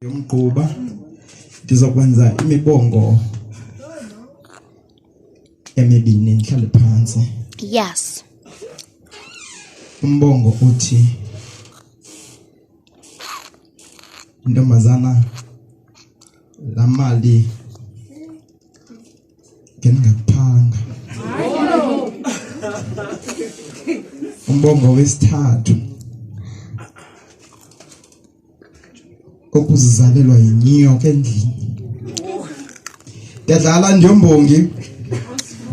Yomgquba ndizokwenza imibongo emibini nihlale phansi. Yes. Umbongo uthi intombazana la mali ngengaphanga. Umbongo wesithathu okuzizalelwa yinyoka endlini. Ndiyadlala njengombongi.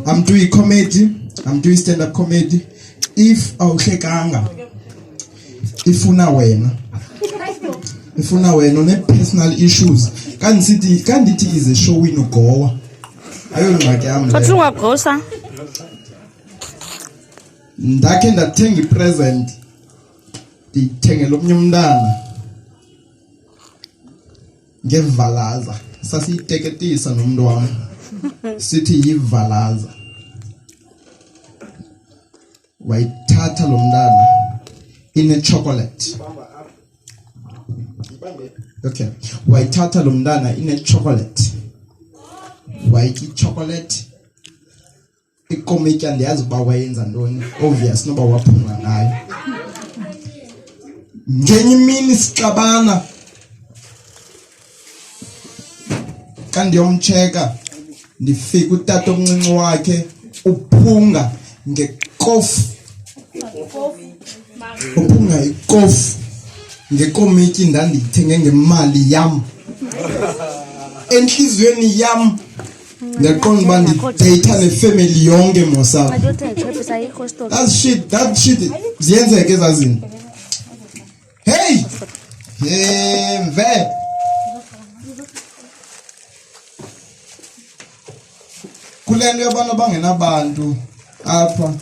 I'm doing comedy. I'm doing stand-up comedy. If awuhlekanga ifuna wena one-personal issues kandithi is a show inogowa ayongxaki yam Kodwa ungagosa. ndakhe ndathenga ipresent ndiyithengela omnye umntana ngevalaza sasiyiteketisa nomntu wam sithi yivalaza. Wayithatha lo mntana ine-chocolate. Okay. Wayithatha lo mntana ine-chocolate. Wayitya ichocolate. Ikomityi andiyazi uba wayenza ntoni. Obvious noba waphunga ngayo. Ngenye imini sixabana. Kandiyomtsheka ndifika utata omncinci wakhe uphunga ngekofu. Uphunga ikofu ngekomityi ndandiyithenge ngemali yam. Entliziyweni yam ndaqonda uba ndideyitha nefemeli yonke mosapho. That shit ziyenzeka ezazinto. Hey mve kule nto yabantu abangenabantu apha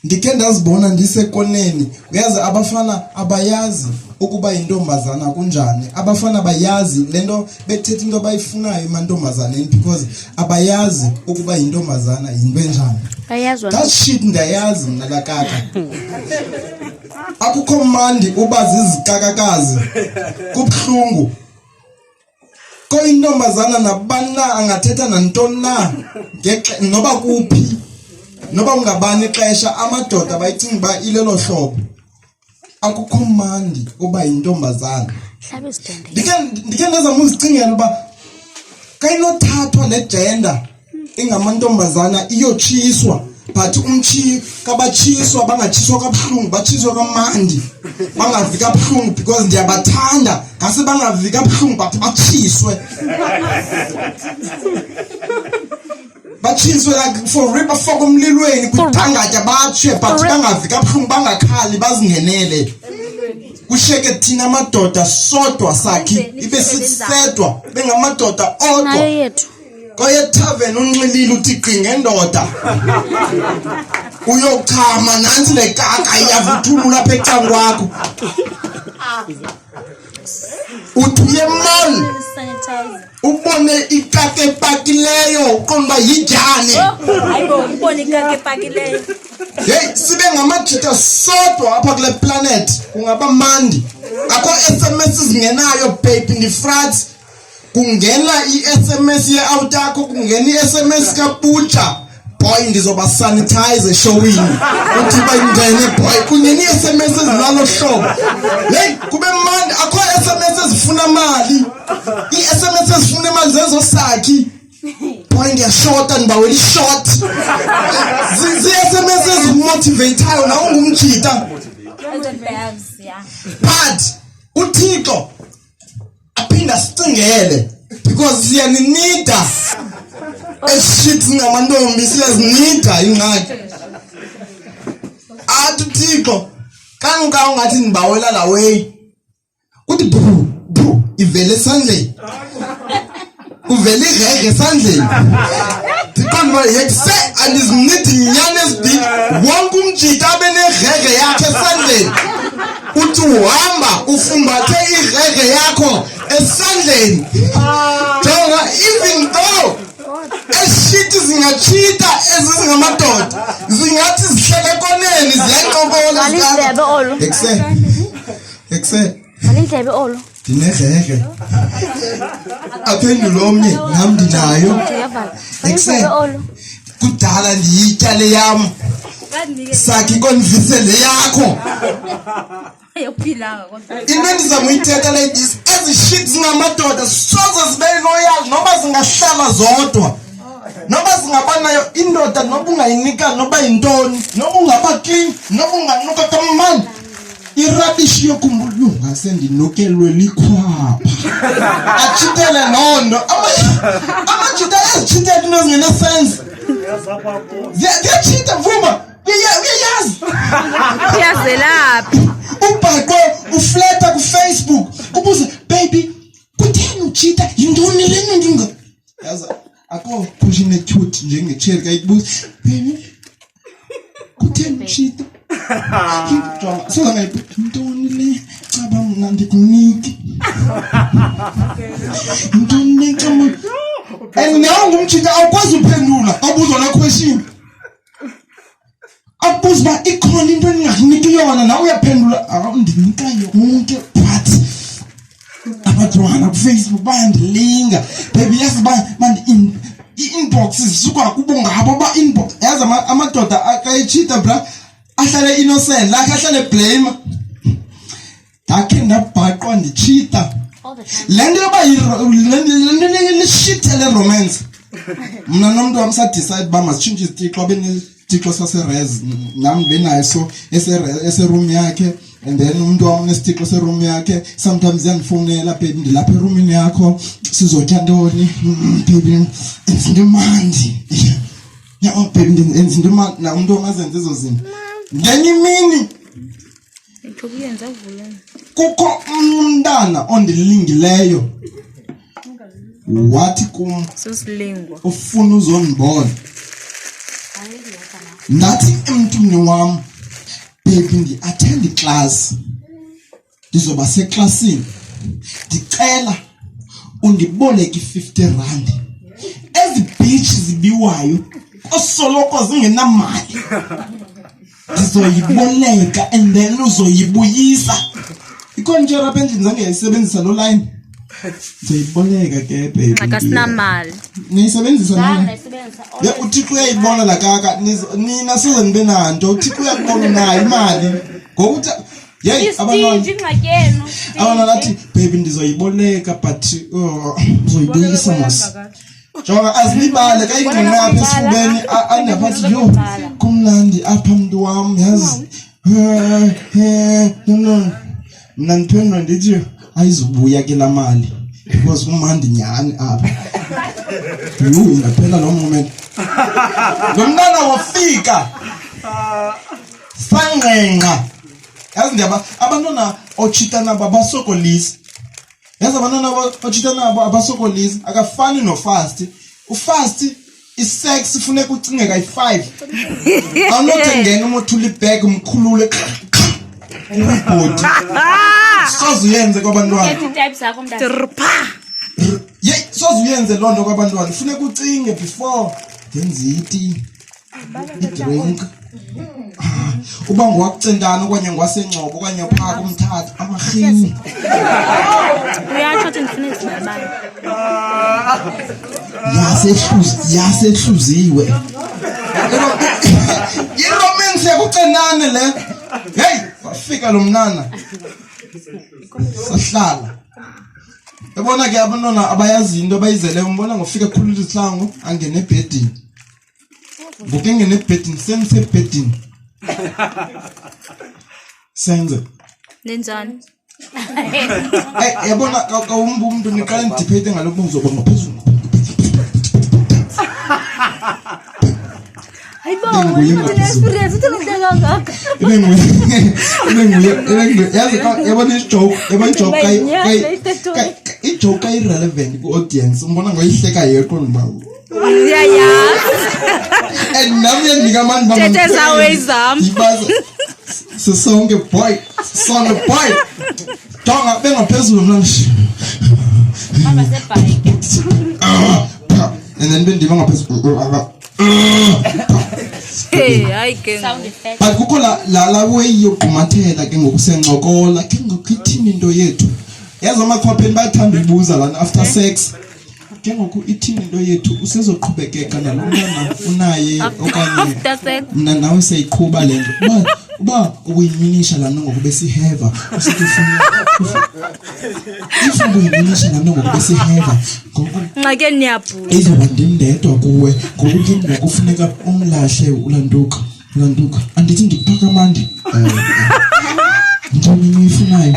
ndikhe ndazibona ndisekoneni. Uyazi abafana abayazi ukuba yintombazana kunjani. Abafana bayazi le nto bethetha into abayifunayo emantombazaneni because abayazi ukuba yintombazana yinto enjani. That shit ndayazi mna lakaka. Akukho mandi uba zizikakakazi kubuhlungu. Intombazana nabani na angathetha nantoni na noba kuphi noba ungabani ixesha amadoda bayicinga uba ilelo hlobo. Akukho mandi uba yintombazana. Ndikhe ndazama uzicingela uba kayinothathwa le gender ingamantombazana iyotshiswa but kabatshiswa bangatshiswa kabuhlungu batshiswa kamandi bangavi kabuhlungu because ndiyabathanda ngase bangavi kabuhlungu but batshiswe. Batshiswe like for real bafaka umlilweni kwitangatya batshe but bangavi kabuhlungu bangakhali bazingenele. Kusheke thina amadoda sodwa sakhi ibe sisedwa bengamadoda odwa. Kwaye tavern unxilile uthi qinge ndoda. Uyochama nansi le kaka iyavuthulula apha ecangwakho. Uthi mall ubone ikaka epakileyo uqonda yijane. Hayibo ubone ikaka epakileyo. Hey sibe ngamajita sodwa apha kule planet kungaba mandi. Akho SMS zingenayo babe ndifrats. Kungena i-SMS ye-out yakho kungena i-SMS kaBucha boy ndizoba sanitize showini uthi bayingene boy kungena i-SMS ezinalo hlobo. Hey kube mandi akho SMS ezifuna mali. I-SMS ezifuna imali zenzo sakhi boy ngiyashota ndibawela ishort. Zi-SMS ezimotivateayo nawe ungumjita. But uThixo aphinda sicingele because siyaninida eshit singamantombi siyazinida ingxaki. Athi uThixo kanka ungathi ndibawela la way uthi bru ivele esandleni uvele irege esandleni. Ndiqonda yekse andizinidi nyane ezibini wonke umjita abe nerege yakhe esandleni. Uthi uhamba ufumbathe irege yakho esandleni. Jonga even though eshit zingachita ezingamadoda zingathi zihlala koneni ziyancokola Alindlebe olo. Exe Alindlebe olo. dinegege aphendula omnye nami ndinayo Alindlebe olo. kudala ndiyityale yam sakhi konvise le yakho into endizama uyithetha like this ezi-shit zingamadoda soze zibe loyal noba zingahlala zodwa noba zingabanayo indoda noba ungayinika noba yintoni noba ungaba clean noba unganuka kamani irabishi yokumbulu ngasendinokelwe likhwapha achitele loo nto amajita ezitshitela into ezingenesense ziyachita vuma uyayazi Uyazelaphi? ubhaqwe ufleta kufacebook ubuze baby kutheni uchita yintoni lena ndinga yaza akho kushine cute njengecheri kayibuza baby kutheni uchita jonga sokangayiphi yintoni le caba mna ndikunike yintoni le caba and nawe ngumchita awukwazi uphendula awubuza la question abuza uba ikhona into endingakuniki yona nawe uyaphendula awundinika yonke but abantwana kufacebook bayandilinga baby yazi i-inbox zisuka kubo ngabo ba-inbox yazi amadoda akayitshita bra ahlale innocent lakhe ahlale blame ndakhe ndabhaqwa nditshita le nto yoba lishithe le romance mna nomntu wam sadecide uba masitshintshe izitixo abe nesitixo saserez nam benayo so eseroom yakhe and then umntu wam nesitixo seroom yakhe sometimes yandifowunela baby ndilapha erumini yakho sizotya ntoni baby enza into emandi baby enza into emandi na umntu wam azenze ezo zinto ngenye imini kukho umntana ondilingileyo wathi kum ufuna uzondibona ndathi emntwini wam baby ndi-attend iclass ndizoba seklasini ndicela undiboleke i-50 rand ezi bitshi zibiwayo osoloko zingenamali ndizoyiboleka and then uzoyibuyisa ikhona nje rapha endlini zange yayisebenzisa lo line ndizoyiboleka ke baby Akasinamali. niyisebenzisa ya uthixo uyayibona la kaka nina soze nibe nanto uthixo uyakubona nayo imali ngokuthi yeyi abantwana nathi baby ndizoyiboleka but uzoyibuyisa mos jonga azinibale kayingqinqa apha esifubeni andinaphathi yo kumnandi apha mntu wam yazi no mna ndiphendula ndithi ayizubuya ke laa mali because kumandi nyhani apha ingaphela loo moment lo mntana wafika sangqengqa yazi ndiyaba abantwana otshita nabo abasokolisi yazi abantwana otshita nabo abasokolisi akafani nofast ufast isex ifuneka ucinge kayi-5 awunothi ngena umothula ibheg umkhulule ubhodi soze uyenze kwabantwana yeyi soze uyenze loo nto kwabantwana funeka ucinge before ndenziti idrink uba ngowakucentana okanye ngwasencoko okanye phaka umthatha amarhini Uyatsho ukuthi ndifuna izibabane. yasehluziwe iromance yakucenane le heyi wafika lo mnana sahlala ebona ke abantwana abayazi into abayizeleyo umbona ngofika khulula izihlangu angene ebhedini ngoku engene ebhedini sendisebhedini senze Nenzani? yabona kawumba umntu niqala ndidiphethe ngalo buzo uzoba ngaphezulu yabona ijoke kayi-relevant ku-audience umbona ngoyihleka yedwa ndibawo and nami yandikamani Teteza wezam. sisonke boy jonga bengaphezulu mna and then bendiba ngaphezulu Hey, hayi ke. But kukho la way yokumathela ke ngokusencokola ke ngokuthini into yethu. Yazi amakhwapheni bayathanda uyibuza lana after sex. Ke ngoku ithini into yethu usezoqhubekeka nalomntana unaye okanye After sex. mna nawe siyiqhuba lento. Uba uyiminisha lana ngoku besiheva usithi ufuna if uyiminisha lana ngoku besiheva ngoku Ngake niyabhula. izoba ndindedwa kuwe ngoku ke ngokufuneka umlahle ulantuka andithi ndikuphaka amandi ntoni niyifunayo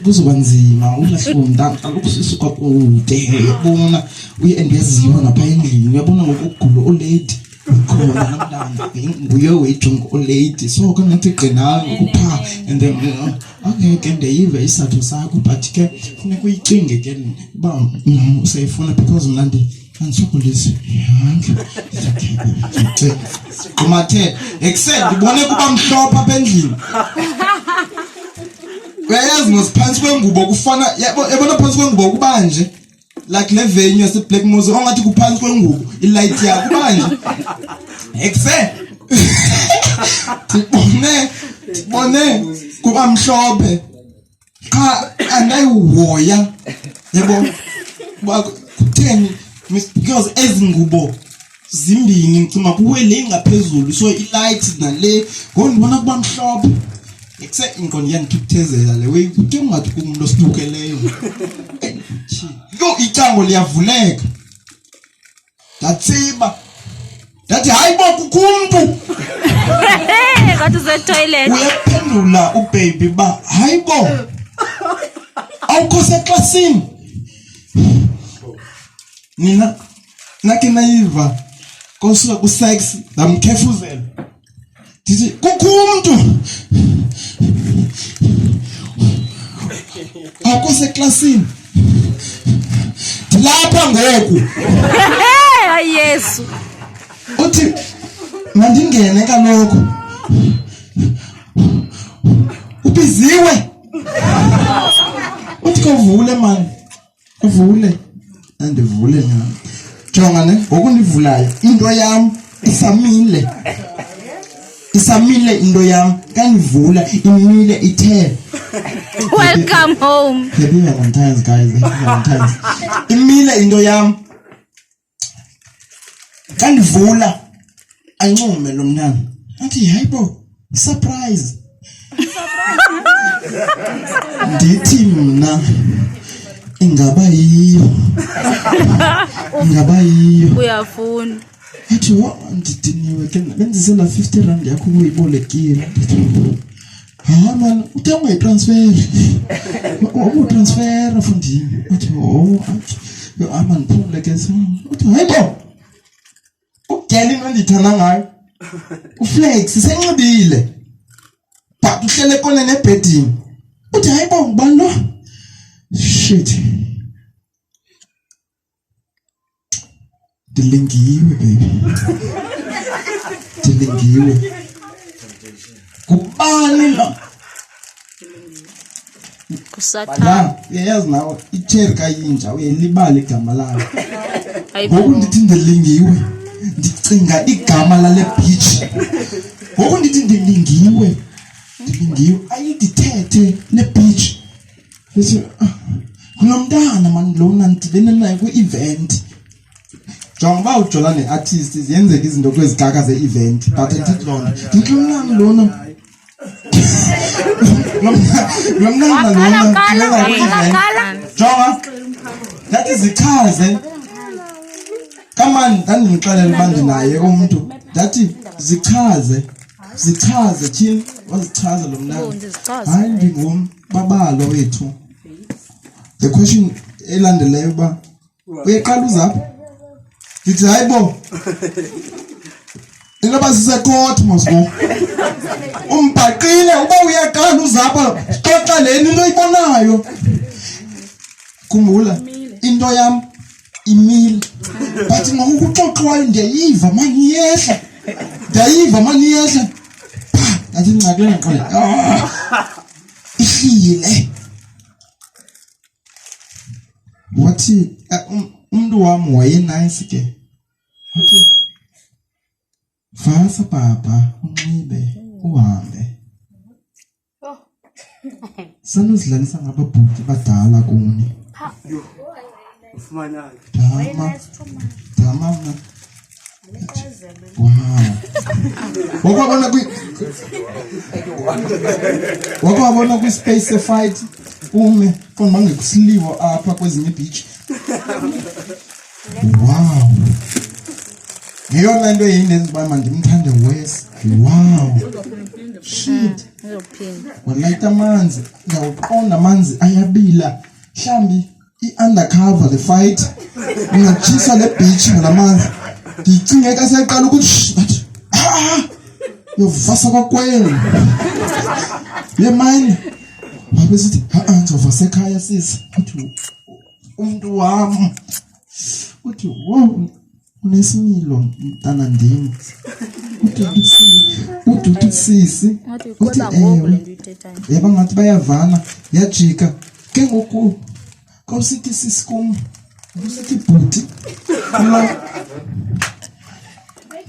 kuzoba nzima ulahle umntana kaloku sisuka kude yabona uyendiyaziwa napha endlini uyabona ngokugulo olate khona namntana nguye wejonga olate so ke ngathi gqinala ngokupha and then okay ke ndiyive isathu sakho but ke funeka uyicinge ke uba usayifuna because mna andisokolisi kumathe excel ndibone kuba mhlophe apha endlini uyayazi ngosiphansi kwengubo kufana yabona phansi kwengubo kubanje like le venue yase Black Moses ongathi kuphansi kwengubo ilight yakho kubanje excel tibone kuba mhlophe cha andayihoya yebo kutheni because ezingubo zimbini ngicima kuwe le ngaphezulu so ilight nale ngondibona kuba mhlophe except inkono yanithukuthezela le way kuthi ungathi kumuntu osibukeleyo yo icango liyavuleka datsiba dathi hayibo kumuntu Kathi se toilet. uyaphendula ubaby ba hayibo awukho seklasini nina nake nayiva kosuka ku sex lamkhefuzela dithi kumuntu awukho seklasini dilapha ngoku Hayi Yesu. uthi mandingene kaloku ubiziwe uthi kovule man uvule andivule na jonga ne ngokundivulayo into yam isamile into yam kanivula imile ithe Welcome home. Happy Valentine's guys Valentine's imile into yam kanivula ancume lo mntana athi hayibo surprise ndithi mna ingaba yiyo Uyafuna. athi ndidiniwe ke benzisela 50 rand yakho uyibolekile man uthenga itransfer transfer afundini athi yo aman phumle ke so athi hayibo ugeli nondithana ngayo uflex senxibile but uhlele kone nebedini uthi hayibo ngubani lo shit dilingiwe baby dilingiwe kubani lo Kusathana. la yayazi nawe icherry kayinja uyelibala igama layo ngoku Hayibo. ndithi ndilingiwe ndicinga igama lale beach ngoku ndithi ndilingiwe ayidithethe le beach bese kunomntana man lona ndibene naye ku-event jonga uba ujola ne-artist ziyenzeka izinto kwezikaka ze-event but ndithi lona ndithi lomntana lona lo mntana lona ku-event jonga ndathi zichaze kamani ndandimxelela uba ndinaye umntu ndathi zichaze tyhini wazichaza lo mntana hayi ndingumbabalo wethu the question elandeleyo uba uyaqala uzapha ndithi hayibo inoba sisekhothi mosbo umbhaqile uba uyaqala uzapha xoxa leni into oyibonayo khumbula into yam imile but ngokuxoxwayo ndiyayiva mani yehla athi ngcakule ngqole ihlile wathi umuntu wami wayenice ke Vasa papa unxibe uhambe. Sanuzidlalisa ngababhuti badala kuni. Ufumana Dama una. Wow. Wakwabona kwi space fight ume kon mangekusliwo apha kwezinye beach. Wow. Ngiyona into yini ba mandimthande Wes. Wow. Shit. Walayita amanzi, ngiyawuqonda amanzi ayabila. Mhlambi i-undercover the fight. Ngijisa le beach ngalamanzi. Ndicinge ka siyaqala ukuthi yovasa kwakwenu. Yemani. Wabesithi ngizovasa ekhaya sisi. Uthi umuntu wami. Uthi wow. Unesimilo mntana ndini. Uthi sisi. Uthi yaba ngathi bayavana yajika ke ngoku kawusithi sisi kum usithi bhuti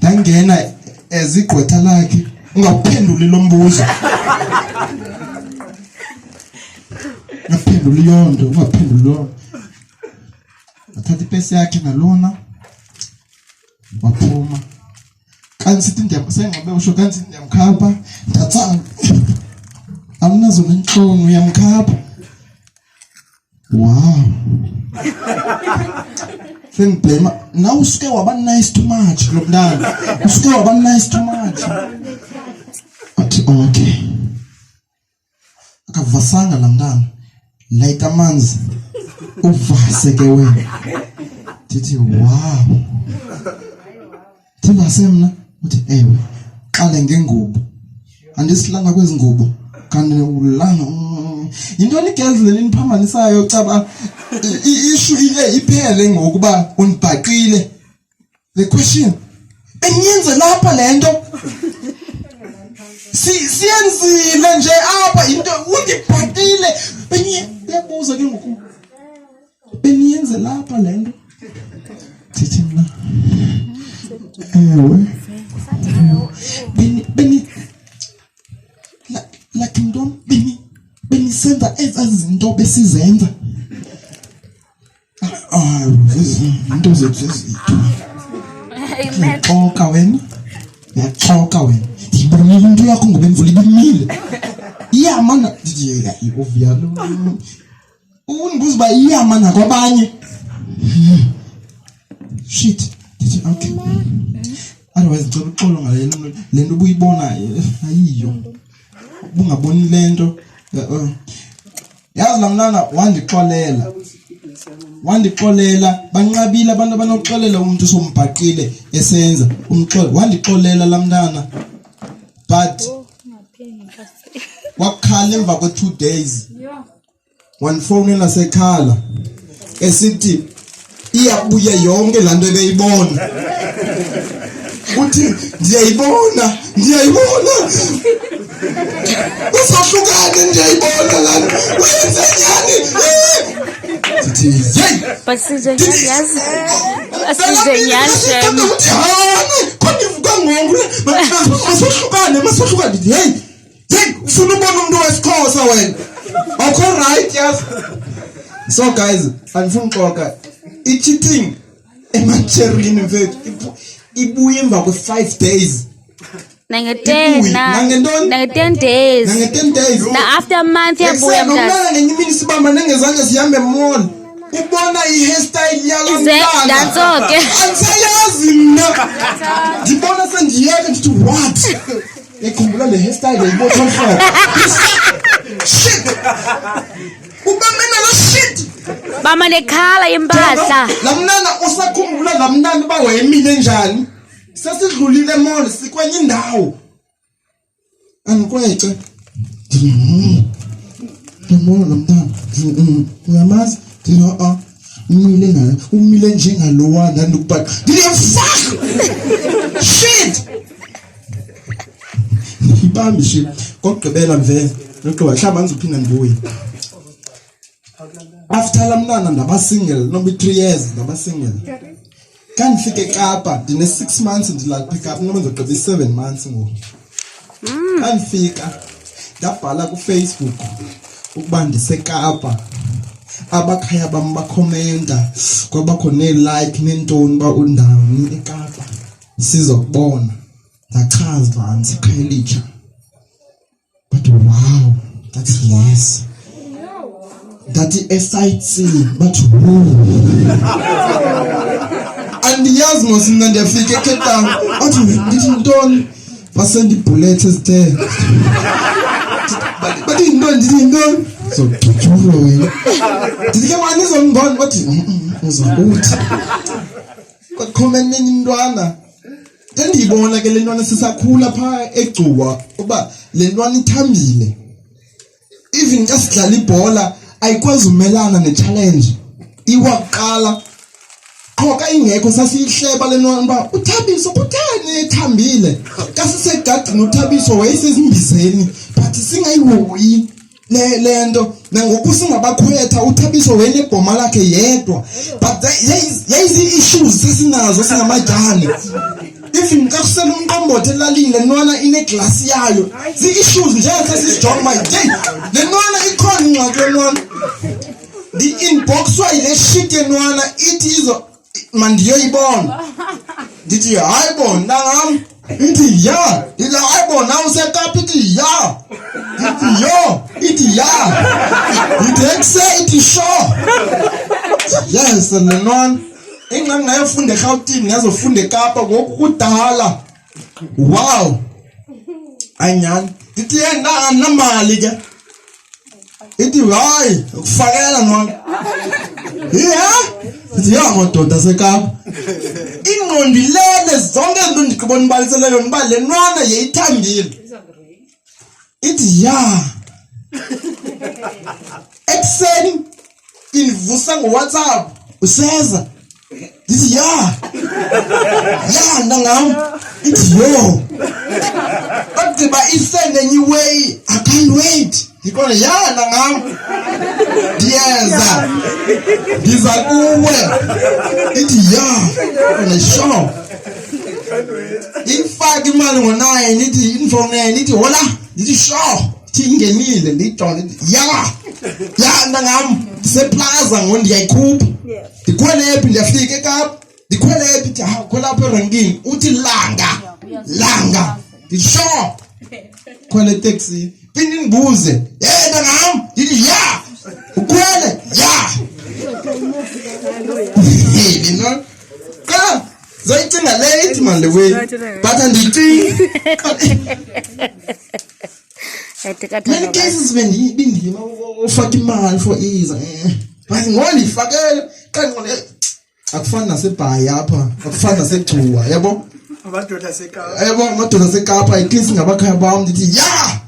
dangena ezigqwetha lakhe ungaphenduli lo mbuzo ngaphenduli yonto ungaphenduli yonto athatha ipesi yakhe nalona waphuma kanti sithi sengabe usho kanti ndiyamkhapha ndatsanga awunazo nenhloni uyamkhapha. Wow. Blame now usuke waba nice too much lo mntana usuke waba nice too much. Okay akavasanga la mntana like amanzi uvase ke wena ndithi wow thina semna uthi ewe qale ngengubo andisilanga kwezingubo kanti ulanga yintoni girls leniniphamanisayo caba issue ile iphele ngokuba unibhaqile. The question enyenze lapha lento siyenzile nje apha into undibhaqile bengiyabuza ke ngoku beniyenze lapha lento thithi mna ewe beni like ntoni benisenza ezazinto besizenza into zethu xoka wena yaxoka wena ndibona into yakho ngoba imvula ibimile iyamana ndiye oviyalo undibuza uba iyamana kwabanye shit ndithi okay otherwise ngicela uxolo ngale lento ubuyibona ayiyo bungaboni lento yazi lamnana wandixolela banqabile abantu abanoxolela umuntu sombhaqile esenza umxolo wandixolela lamntana but wakhala emva kwe 2 days one phone lasekhala esithi iyabuya yonke lanto ebeyibona uthi ndiyayibona usahlukane ndiyayibona lana wenze nyani sithi hey basizenyazi asizenyashem kondivuka ngongule masohlukane hey ufuna ubona umuntu wesikhosa wena okay right yes so guys andifuna uxoxa i-cheating emacherini mfethu ibuye emva kwe 5 days nange-10 days na after a month yabuya mntana ngenye imini sibamba nengezandla sihambe mall ubona i-hairstyle yalo mntana danso-ke andisayazi mna ndibona sendiyeke ndithi what ekhumbula le hairstyle yayibotha shit ubamena lo shit bama nekhala impahla la mnana usakhumbula la mnana uba wayemile njani sesidlulile mall sikwenye indawo andikwece ndimona la mntana uyamazi umile njengalowa ndandikubhaqa fuck shit ibambi shit kokugqibela mvele nokuba mhlawumbe andizuphinda ndibuye after la mntana ndaba single nobe 3 years ndaba single Kanifike eKapa ndine 6 months ndila pick up noma ngizogqiba 7 months ngoku. Kanifika ndabhala ku Facebook ukuba ndiseKapa. Abakhaya bam bakhomenta kwabakho ne-like nentoni ba undawoni eKapa sizokubona ndachaza banzi eKhayelitsha but wow that's nice that SIT but andiyazi mos mna ndiyafika eCape Town athi ndithi ntoni basend ibullet ezithe but ntoni so gijuro wena ndike manje izongibona bathi uzokuthi comment nentwana ndiyibona ke lentwana sisakhula pha eGcuwa uba lentwana ithambile even xa sidlala ibhola ayikwazi umelana ne-challenge iwaqala qhoka ingekho sasiyihleba lentwana uba uThabiso kuthani ethambile xa sisegadini uThabiso wayesezimbizeni but singayihoyi lento nangoku singabakhwetha uThabiso wena ebhoma lakhe yedwa but yayizi issues sesinazo singamajani even xa kusela umqombothi elalini lentwana ineglasi yayo zi-issues njenga sesijonga ma lentwana ikhona ingxaki lentwana ndi-inboxwa yile shit yentwana ithi izo mandiyoyibona ndithi hayi bona ntangam ithi ya ithi hayi bona nawe useKapa ithi ya ithi yo ithi ya ithi ekuse ithi sho yes lentwana ingxaki ngayofunda eGauteng ngiyazofunda eKapa ngoku kudala wow anyani ndithi yena namali ke ithi hayi ukufakela nona ithi ya madoda aseKapa ingqondo ilele zonke izinto ndigqibona ibalisele yona uba le ntwana yeyithambile ithi ya ekuseni indivusa ngoWhatsApp useza ndithi ya ntangam ithi yo bagqiba isende enye iway I can't wait ndikona ya ntangam ndiyeza ndiza kuwe ithi ya kona sure ifake imali ngo-9 ithi infowunene ithi hola ndithi sure ithi ingenile ndiyijonge ndithi ya ntangam ndiseplaza ngo ndiyayikhupha ndikhwelephi ndiyafika eKapa ndikhwelephi ithi khwelapha erankini uthi langa ndisho khwele eteksini phinde ndibuze ntangam ndithi ya ukhwele ya lino ka zayicinga late man le way but andiyicingi many cases bendima ufaka imali for ease but ngoba ndiyifakele kanti akufani naseBhayi apha akufani naseGcuwa yabo amadoda aseKapa yabo amadoda aseKapa ikisi ngabakhaya bam ndithi ya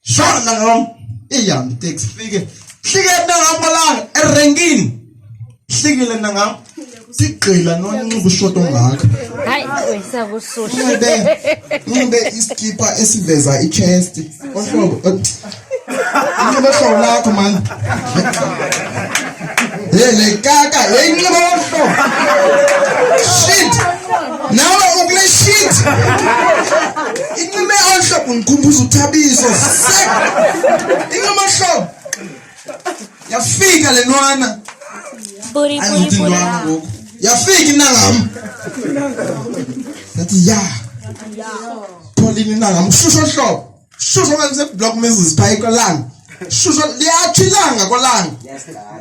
shona ngam iyam taxi hlike ntangam malanga erenkini hlikile ntangam sigqila nonxiba ushot ongaka hayi wesabusushi nxibe iskipa esiveza ichest ohlobo inxibe hlobo lakho man le kaka yayinxiba ohlobo shit nawe ukule shit inxibe ohlobo ngikhumbuza uThabiso inxibe ohlobo yafika le ntwana puri ngoku yafika intangam yathi ya Pauline intangam shusho hlobo shusho ngase block Mrs Pie kolanga shusho liyatsho ilanga kolanga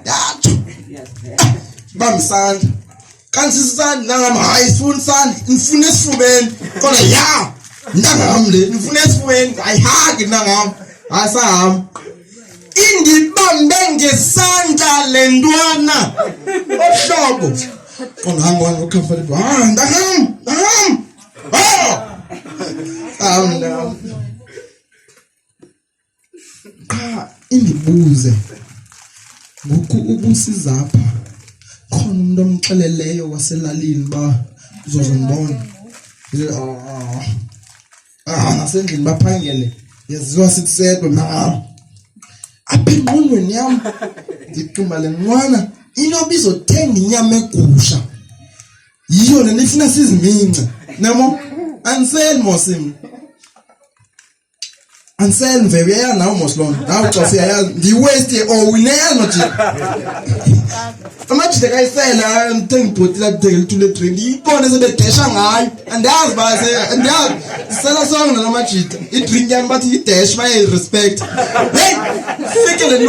yatsho bambisana kanti sisanda intangam hayi sifuna sandla ngifuna esifubeni kodwa ya intangam le ngifuna esifubeni ayihagi intangam asahamba indibambe ngesandla le ntwana ohlobo ongangwana ucomfortable ntangam indibuze ngoku ubusiza apha khona umuntu omxeleleyo waselalini ba uzozondibona nasendlini baphangele yaziwa sitsedwe na apha engqondweni yam ndicinga le ntwana inoba izothenga inyama egusha yiyo le nifuna sizimince namo anselmosim Ansel very now most long. Now to say the waste or we never not. How much the guy say and think put that deal to the train. He put us a bit Shanghai and that's by say and that sell a song how much it drink them but he dash my respect. Hey, figure in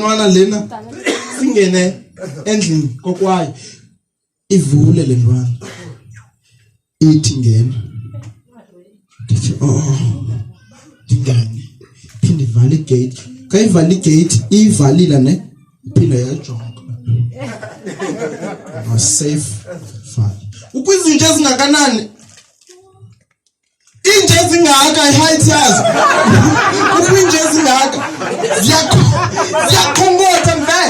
one alena. Singene ending go why ivule le one eating game. Dingani phinde validate ka validate ivalila ne phinde yajonga safe file ukwizinto ezingakanani inje ezingaka height yazo ukwinje ezingaka ziyakhongotha mbe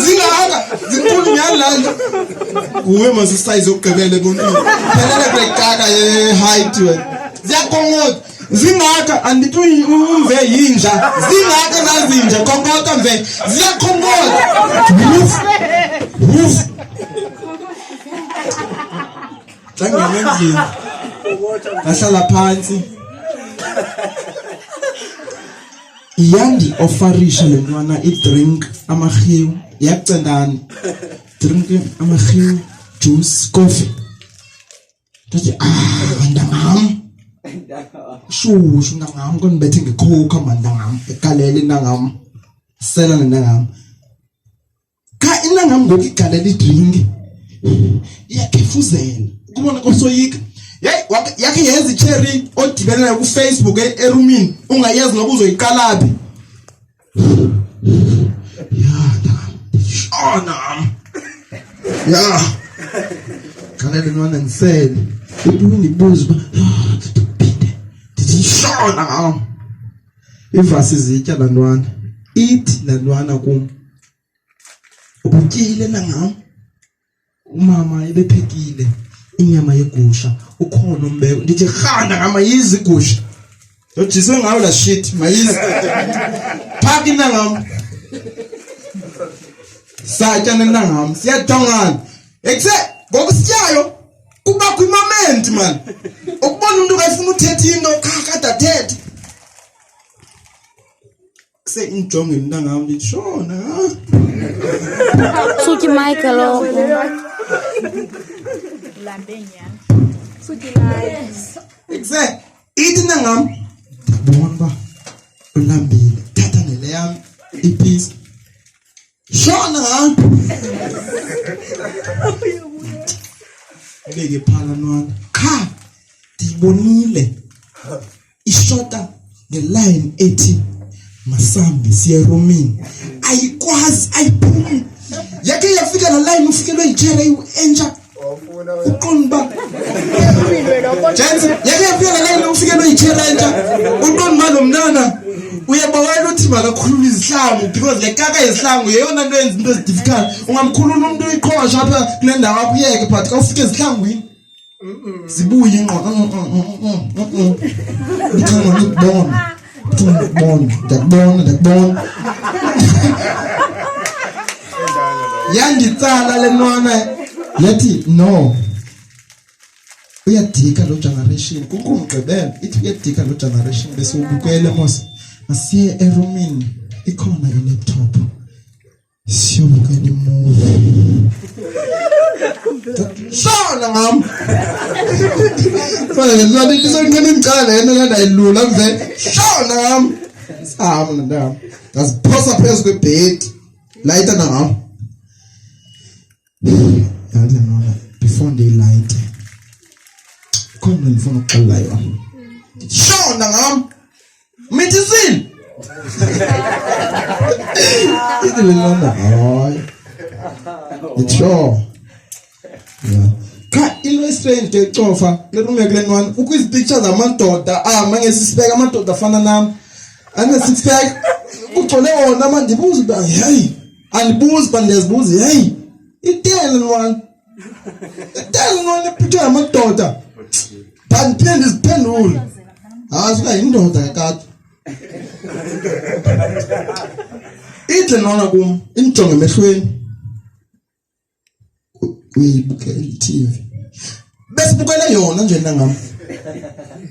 zingaka zinkulu nyalala uwe mase size okugqibele kontini phelele bekaka ye height we ziyakhongotha zingaka andithi umve yinja zingaka nazinja khongotha mve ziyakhongotha woof Tangane endlini ahlala phansi iyandi ofarisha le ntwana i-drink amahiwu yakucendana drink amahiwu juice coffee tathi ndangam shushu ndangam konibethe ngecoke mandangam egalele ndangam sela ndangam ka inangam ngoku igalela i-drink iyakhefuzela kubona kosoyika yakhe yenza icherry odibelela ku Facebook erumini ungayazi nokuba uzoyiqalapi ya kanele nwana nsele ubuni buzo shona ivasi zitya lantwana ithi lantwana kum ubutyile nangam umama ebephekile inyama yegusha ukhona umbeko ndithi khanda ngama yizi igusha yojiswe ngayo la shit mayizi phaki nangam satya nangam siyajongana ekse ngokusityayo kuba kwimoment man ukubona umuntu kayifuna uthetha into khakada thethe kuse injonge nangam ndithi shona Suki Michael Exact. Ithi nangam bona ulambile thatha nele yami ipiece shona ha beke phala nwana cha dibonile ishota ngeline ethi Masambi siya Romini ayikwazi ayiphumi yake yafika la line ufikelwe ijera enja uqonba Jensi yake yafika la line ufikelwe ijera enja uqonba lo mnana uyabawela uthi makakhuluma izihlangu because le kaka yesihlangu yeyona nto yenza into ezidifficult ungamkhulula umuntu uyiqhosha apha kule ndawo apho uyeke but ka ufike ezihlangwini zibuye ingqondo ndakubona yanditsala le nwana yathi no uyadika lo generation kukumgqibela ithi uyadika lo generation bese ubukele mos asiye erumini ikhona i-laptop siyobukela imovie shona ngam fanele lona lisongena imcala yena lana ilula mve shona ngam sahamba ndam ngaziphosa phezu kwebed lighter ngam yadla nona before daylight khona ngifuna ukuxela yona shona ngam medicine it will not hayi it's sure yeah ka ilo strange ke cofa le room yakule nwana ukwizi pictures amadoda mangesisibeka amadoda afana nami ane six pack uthole wona manje ndibuza ba hey andibuzi bandezibuza hey itele nwana picture amadoda bandiphinde iziphendule asika indoda kade ithi nona kum injonge emehlweni uyibukela iTV bese bukela yona nje nangam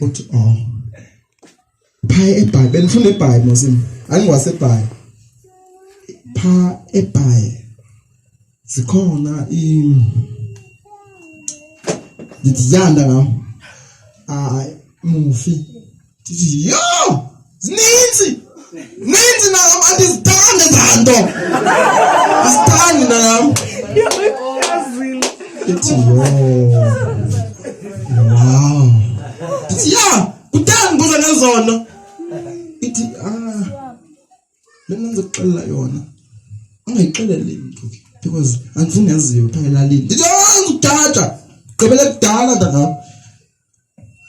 uthi pha eBhayi benifuna eBhayi mosini angingwase eBhayi pha eBhayi zikhona ngiyanda ngam movie ndithi yo zininzi nami andizithanda zanto izithandi nami ithi wow ndithi ya kudani buza ngezona ithi lena ngizokuxelela yona angayixeleli umuntu because andifuni yaziwe phela elalini ndithi ngidada gqibele kudala ndana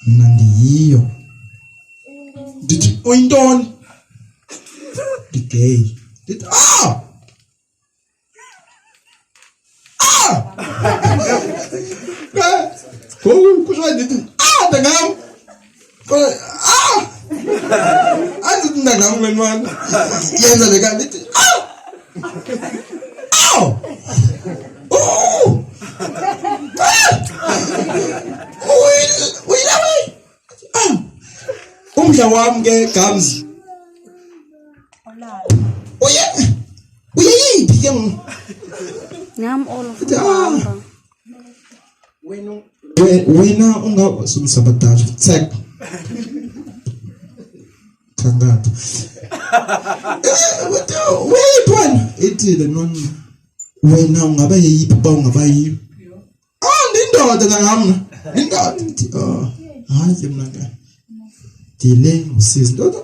mina ndiyiyo ndithi oyintoni gay ndithi kusho ndithi ndangam andithi ndangam mani yenza le kanti ndithi umdla wami ke Gams uyeyiphi ke Nam all of wena ungasabotage check kangato wait one ithile non wena ungaba yeyiphi ba ungaba yiphi ndindoda ngamna indoda ithi hayi mina ke dile usisi ndoda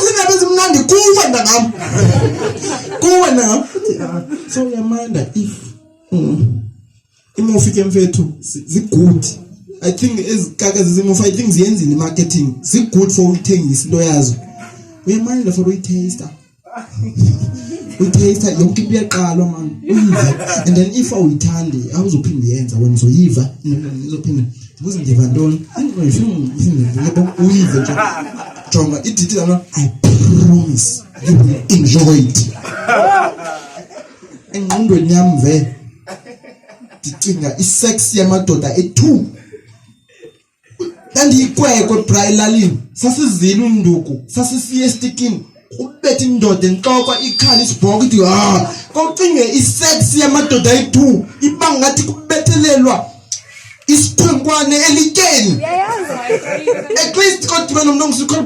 zinabe zimnandi kuwe ndangam kuwe nangam so uyamanda if imofike mfethu zi-good I think ezikaka zizimofa I think ziyenzile marketing zi-good for ukuthengisa into yazo uyamanda for uyitaster yonke into iyaqalwa man uyive and then if awuyithandi awuzophinde uyenza wena uzoyiva uzophinde ubuze ngiva ntoni yebo uyive nje jonga idithi lana I promise you will enjoy it engqondweni yami ve ndicinga isex yamadoda e2 ndandiyikweko bra elalini sasizile unduku sasisiye estikini ubethe indoda enhloko ikhala isibhoko ithi kocinge isex yamadoda e2 ibanga ngathi kubethelelwa isikhwenkwane elityeni at least kodwa nomntu ngisikho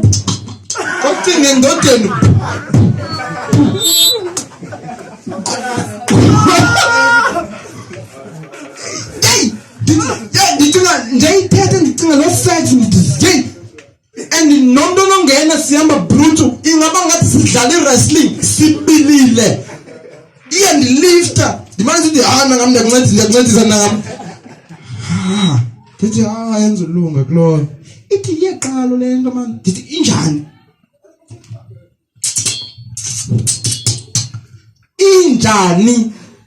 kocinge endodeni ndicinga lo sex and nomntu nongena sihamba bruto ingaba ngathi sidlala i-wrestling sibilile iyandilifta ndimane sithi nangam ndiyakuncedisa nangam ndithi yenza ulunga kuloyo ithi iyeqalo le nto mani ndithi injani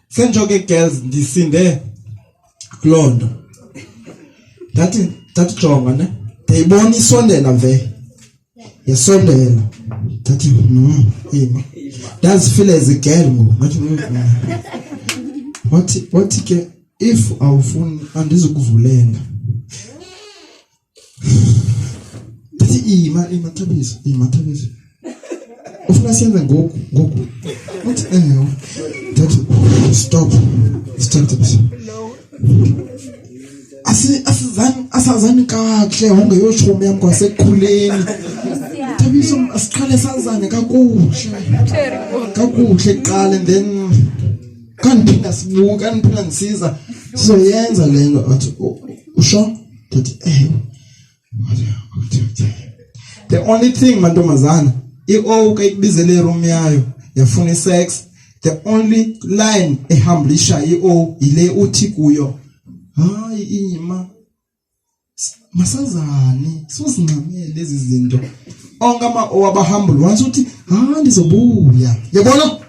senjo ke girls ndisinde kuloo nto ndathi jonga ne ndayibona isondela ve yasondela ndathi ima ndazifile ezigirl ngoku wathi ke if awufuni andizokuvulela ndithi ima Thabiso ufuna siyenze ngoku uthi ndathi stop Thabiso asazani kahle ungeyoshomi yami kwasekhuleni Thabiso asiqale sazane kakuhle kuqala and then kaniphinda sibuka kaniphinda ngisiza sizoyenza lento athi usho that the only thing mantombazana ioka ikubizele iroom yayo yafuna isex the only line ehambilisha ile uthi kuyo hayi ima masazane sozinqamele lezi zinto ongama owabahumble once uthi ndizobuya yabona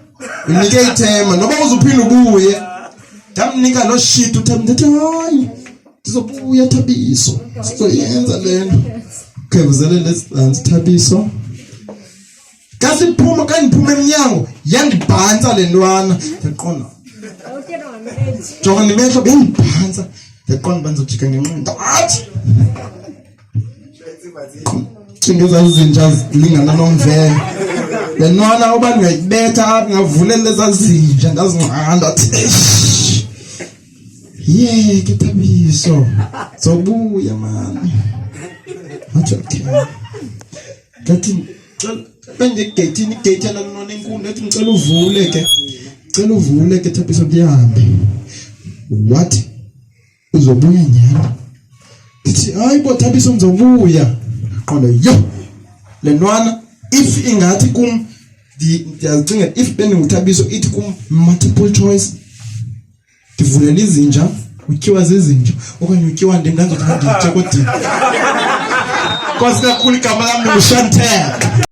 unike ithema noba uzuphinda ubuye damnika lo shit uthembe hayi ndizobuya Thabiso sizoyenza lento khevuzele let's Thabiso kasiphuma kaniphume eminyango yangibhanza lentwana yaqona jonga nimehlo bengiphansa ngeqonda banzojika ngenqondo athi Cingeza izinja zilingana nomvelo lenwana ubani uyayibetha ngavulela lezazinja ndazinqanda athi ke Thabiso zobuya man athi okay kathi bende gate yana nona enkulu ethi ngicela uvule ke Thabiso ndihambe what uzobuya nyana ndithi hayi bo Thabiso ngizobuya qonda yo lenwana if ingathi kum ndiyacinga if beninguthabiso ithi kum multiple choice ndivulela izinja utyiwa zezinja okanye utyiwa ndim ndanzothi nditye kodwa Nkosi kakhulu igama lami nguShantel